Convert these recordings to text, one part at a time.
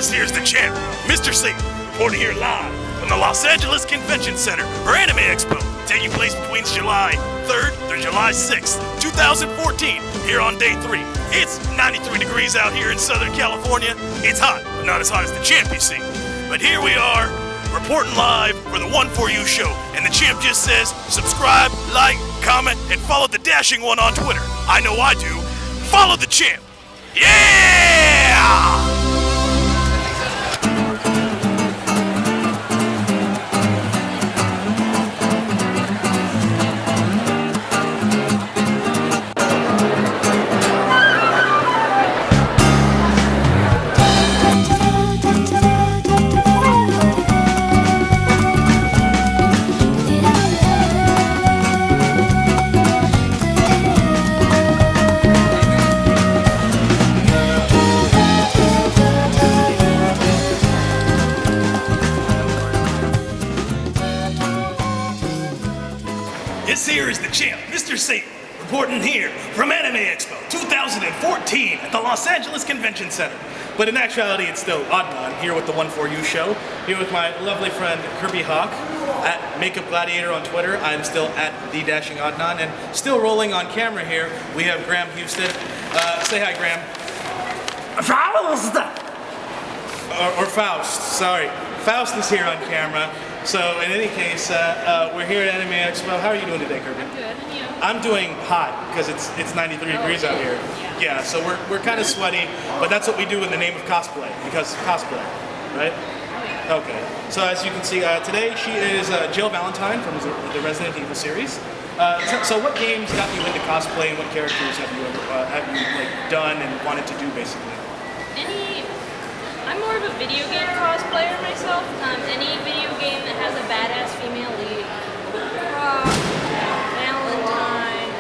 This here's the champ, Mr. C, reporting here live from the Los Angeles Convention Center for Anime Expo, taking place between July 3rd through July 6th, 2014, here on day 3. It's 93 degrees out here in Southern California. It's hot, but not as hot as the champ, you see. But here we are, reporting live for the One4U Show, and the champ just says, subscribe, like, comment, and follow the dashing one on Twitter. I know I do. Follow the champ. Yeah! This here is the champ, Mr. C, reporting here from Anime Expo 2014 at the Los Angeles Convention Center. But in actuality, it's still Adnan here with the One4U Show, here with my lovely friend Kerby Hawke at Makeup Gladiator on Twitter. I'm still at the Dashing Adnan, and still rolling on camera here, we have Graham Houston. Say hi, Graham. Faust! Or Faust, sorry. Faust is here on camera. So in any case, we're here at Anime Expo. How are you doing today, Kerby? I'm good, and you? I'm doing hot because it's 93 degrees out here. Yeah, so we're kind of sweaty, but that's what we do in the name of cosplay, because cosplay, right? Okay. So as you can see, today she is Jill Valentine from the Resident Evil series. So what games got you into cosplay, and what characters have you done and wanted to do, basically? I'm more of a video game cosplayer myself. Any video game that has a badass female lead, Rock, Valentine,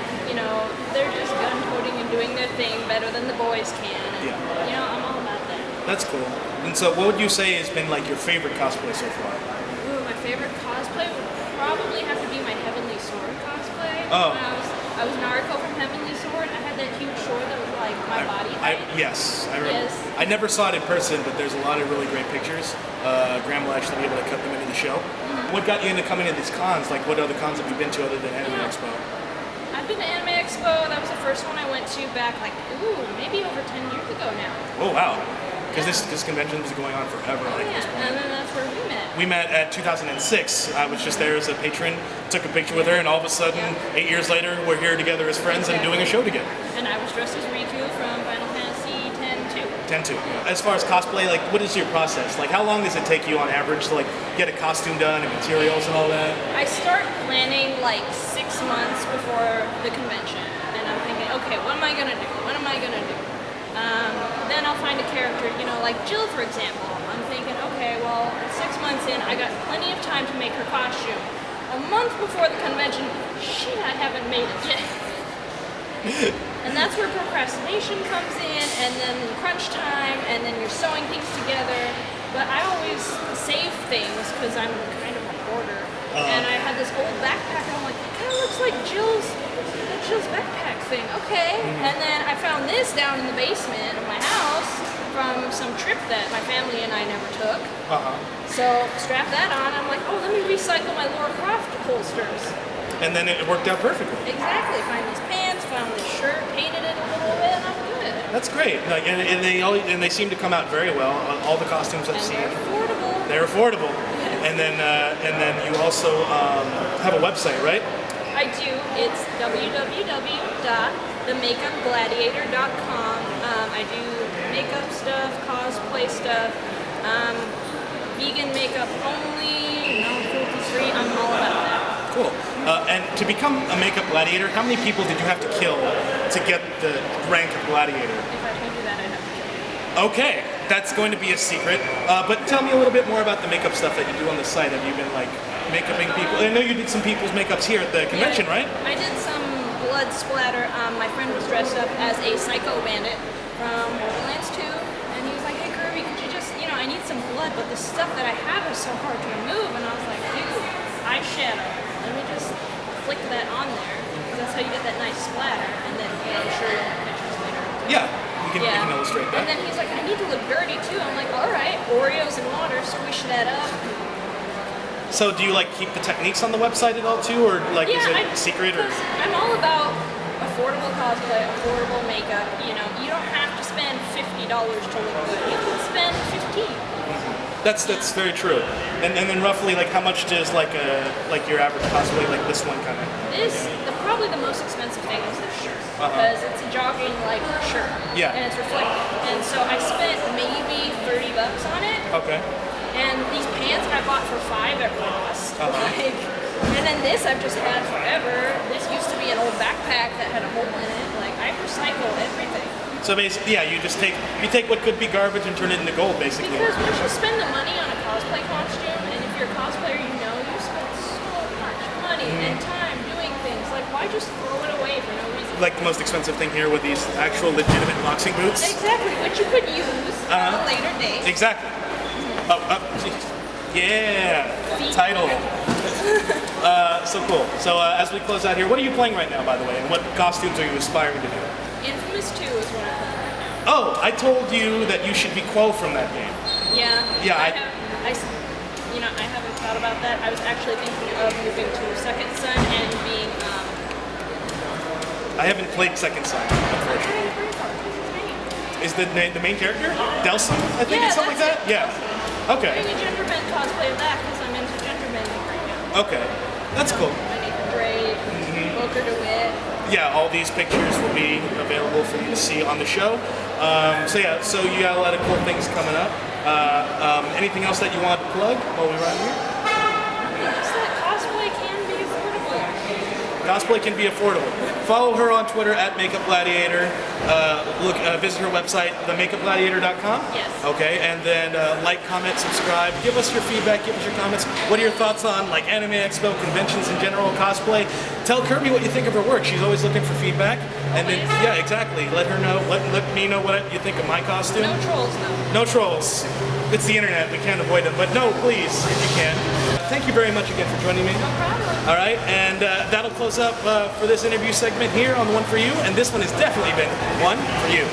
they're just gun-toting and doing their thing better than the boys can. And, I'm all about that. That's cool. And so what would you say has been like your favorite cosplay so far? Ooh, my favorite cosplay would probably have to be my Heavenly Sword cosplay. Oh. I was Naruto from Heavenly Sword. I had that huge sword that was like my body height. Yes, I remember. Yes. I never saw it in person, but there's a lot of really great pictures. Graham will actually be able to cut them into the show. Mm-hmm. What got you into coming to these cons? Like, what other cons have you been to other than Anime Expo? I've been to Anime Expo. That was the first one I went to back maybe over 10 years ago now. Oh, wow. Because this convention was going on forever. Oh, this point. And then that's where we met. We met at 2006. I was just there as a patron, took a picture with her, and all of a sudden, 8 years later, we're here together as friends and doing a show together. And I was dressed as Riku from Final Fantasy X-2. As far as cosplay, like, what is your process? Like, how long does it take you on average to, like, get a costume done and materials and all that? I start planning, 6 months before the convention. And I'm thinking, okay, what am I going to do? Then I'll find a character, like Jill, for example. I'm thinking, okay, well, 6 months in, I got plenty of time to make her costume. A month before the convention, shit, I haven't made it yet. And that's where procrastination comes in, and then crunch time, and then you're sewing things together. But I always save things because I'm kind of a hoarder. And I had this old backpack, and I'm like, it kind of looks like Jill's backpack thing. Okay. And then I found this down in the basement of my house from some trip that my family and I never took. So strap that on. I'm like, let me recycle my Lara Croft holsters. And then it worked out perfectly. Exactly. Find these pants, found this shirt, painted it a little bit, and I'm good. That's great. Like, and they seem to come out very well. All the costumes I've seen. They're affordable. They're affordable. And then you also have a website, right? I do. It's www.themakeupgladiator.com. I do makeup stuff, cosplay stuff, vegan makeup only, cruelty-free. I'm all about that. Cool. And to become a makeup gladiator, how many people did you have to kill to get the rank of gladiator? If I told you that, I'd have to kill you. Okay, that's going to be a secret. But tell me a little bit more about the makeup stuff that you do on the site. Have you been make-upping people? I know you did some people's makeups here at the convention, right? I did some blood splatter. My friend was dressed up as a psycho bandit from Borderlands 2, and he was like, hey Kerby, could you just, I need some blood, but the stuff that I have is so hard to remove. And I was like, dude, eyeshadow. Let me just flick that on there. That's how you get that nice splatter, and then I'm sure you'll have pictures later. Yeah. you can illustrate that. And then he's like, I need to look dirty too. I'm like, all right, Oreos and water, squish that up. So do you like keep the techniques on the website at all too, or like is it secret? Or I'm all about affordable cosplay, affordable makeup. You know, you don't have to spend $50 to look good. You can spend $15. That's very true. And then roughly, like, how much does like your average cosplay, like this one kind of? Probably the most expensive thing is this shirt because it's a jogging like shirt. Yeah. And it's reflective. And so I spent maybe $30 on it. Okay. And these pants I bought for $5 at Ross. And then this I've just had forever. This used to be an old backpack that had a hole in it. Like I recycle everything. So basically, yeah, you take what could be garbage and turn it into gold, basically. Because once you spend the money on a cosplay costume, and if you're a cosplayer, you know you spend so much money and time doing things. Like why just throw it away for no reason? Like the most expensive thing here with these actual legitimate boxing boots. Exactly, which you could use at a later date. Exactly. Yeah. Title. So cool. So as we close out here, what are you playing right now, by the way? And what costumes are you aspiring to do? Infamous 2 is what I'm playing right now. Oh, I told you that you should be Quo from that game. Yeah. Yeah. I haven't thought about that. I was actually thinking of moving to Second Son and being. I haven't played Second Son, unfortunately. Is the main character Delson? I think it's something like that. Yeah. Okay. I'm doing a gender bend cosplay of that because I'm into gender bending right now. Okay. That's cool. Nathan Drake, Booker DeWitt. Yeah, all these pictures will be available for you to see on the show. So you got a lot of cool things coming up. Anything else that you want to plug while we're around here? Just that cosplay can be affordable. Cosplay can be affordable. Follow her on Twitter at Makeup Gladiator. Visit her website, themakeupgladiator.com. Yes. Okay, and then like, comment, subscribe. Give us your feedback. Give us your comments. What are your thoughts on like Anime Expo, conventions in general, cosplay? Tell Kerby what you think of her work. She's always looking for feedback. And then yeah, exactly. Let her know. Let me know what you think of my costume. No trolls, though. No trolls. It's the internet. We can't avoid them. But no, please, if you can. Thank you very much again for joining me. No problem. All right, and that'll close up for this interview segment here on One for You, and this one has definitely been one for you.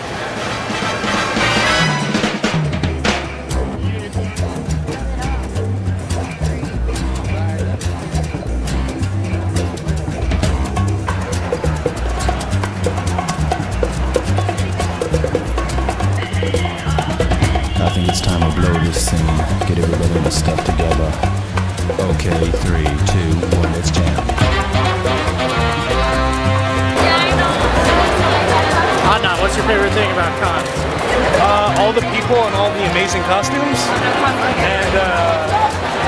I think it's time to blow this scene. Get everybody in the stuff together. Okay, 3, 2, 1, let's jam. Adnan, what's your favorite thing about cons? All the people and all the amazing costumes, and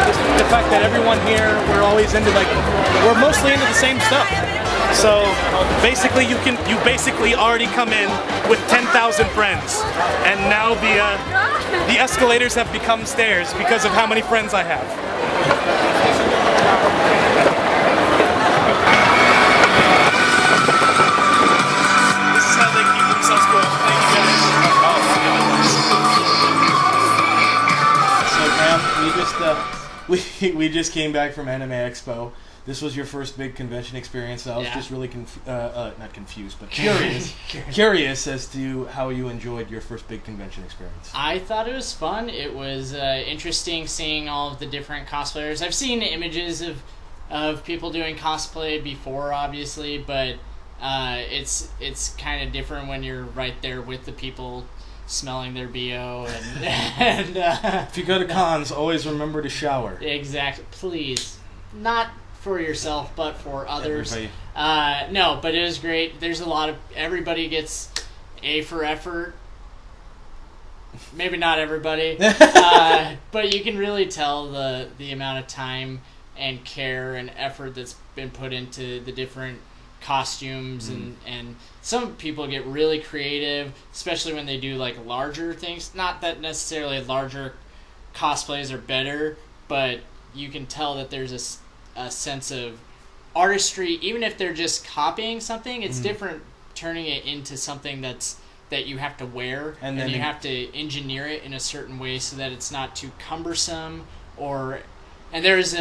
just the fact that everyone here, we're always into we're mostly into the same stuff. So basically, you basically already come in with 10,000 friends, and now the escalators have become stairs because of how many friends I have. This is how they keep themselves going. Thank you guys. So Graham, we just came back from Anime Expo. This was your first big convention experience, so I was just really not confused, but curious as to how you enjoyed your first big convention experience. I thought it was fun. It was interesting seeing all of the different cosplayers. I've seen images of people doing cosplay before, obviously, but it's kind of different when you're right there with the people smelling their BO and if you go to cons, always remember to shower. Exactly. Please. Not for yourself, but for others. Everybody. But it was great. There's a lot of... Everybody gets A for effort. Maybe not everybody. But you can really tell the amount of time and care and effort that's been put into the different costumes, and some people get really creative, especially when they do like larger things. Not that necessarily larger cosplays are better, but you can tell that there's a sense of artistry. Even if they're just copying something, it's different turning it into something that you have to wear, and then you have to engineer it in a certain way so that it's not too cumbersome. And there's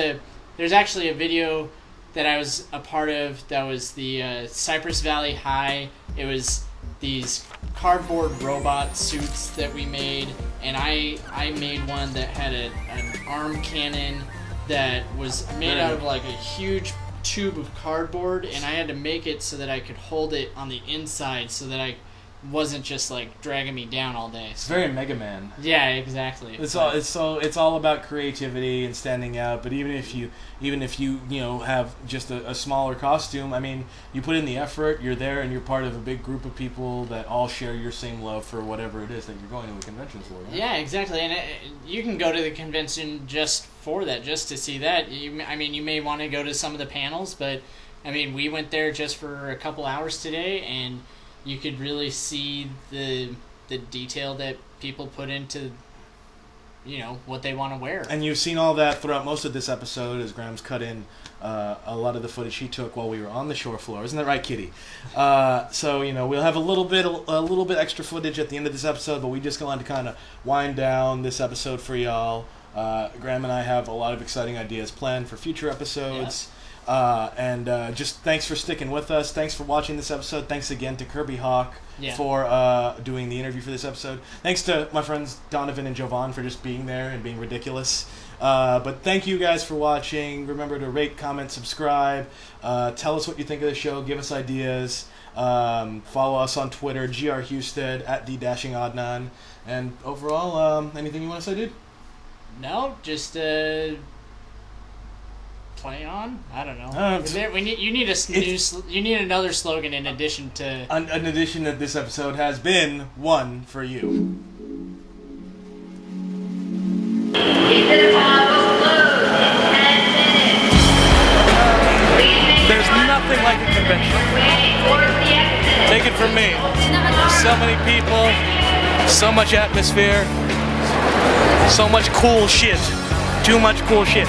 actually a video that I was a part of that was the Cypress Valley High. It was these cardboard robot suits that we made, and I made one that had an arm cannon that was made out of like a huge tube of cardboard, and I had to make it so that I could hold it on the inside so that I wasn't just like dragging me down all day. It's very Mega Man. Yeah, exactly. It's all about creativity and standing out. But even if you have just a smaller costume, I mean, you put in the effort. You're there, and you're part of a big group of people that all share your same love for whatever it is that you're going to a convention for. Right? Yeah, exactly. And you can go to the convention just for that, just to see that. You may want to go to some of the panels, but I mean, we went there just for a couple hours today, and you could really see the detail that people put into, what they want to wear. And you've seen all that throughout most of this episode as Graham's cut in a lot of the footage he took while we were on the shore floor. Isn't that right, Kitty? So we'll have a little bit extra footage at the end of this episode, but we just wanted to kind of wind down this episode for y'all. Graham and I have a lot of exciting ideas planned for future episodes. Yeah. And just thanks for sticking with us. Thanks for watching this episode. Thanks again to Kerby Hawke for doing the interview for this episode. Thanks to my friends Donovan and Jovan for just being there and being ridiculous. But thank you guys for watching. Remember to rate, comment, subscribe. Tell us what you think of the show. Give us ideas. Follow us on Twitter, GR Husted, @D-Adnan. And overall, anything you want to say, dude? No, just... play on? I don't know. You need another slogan in addition to. In addition to this episode has been One4U. There's nothing like a convention. Take it from me. So many people, so much atmosphere, so much cool shit. Too much cool shit.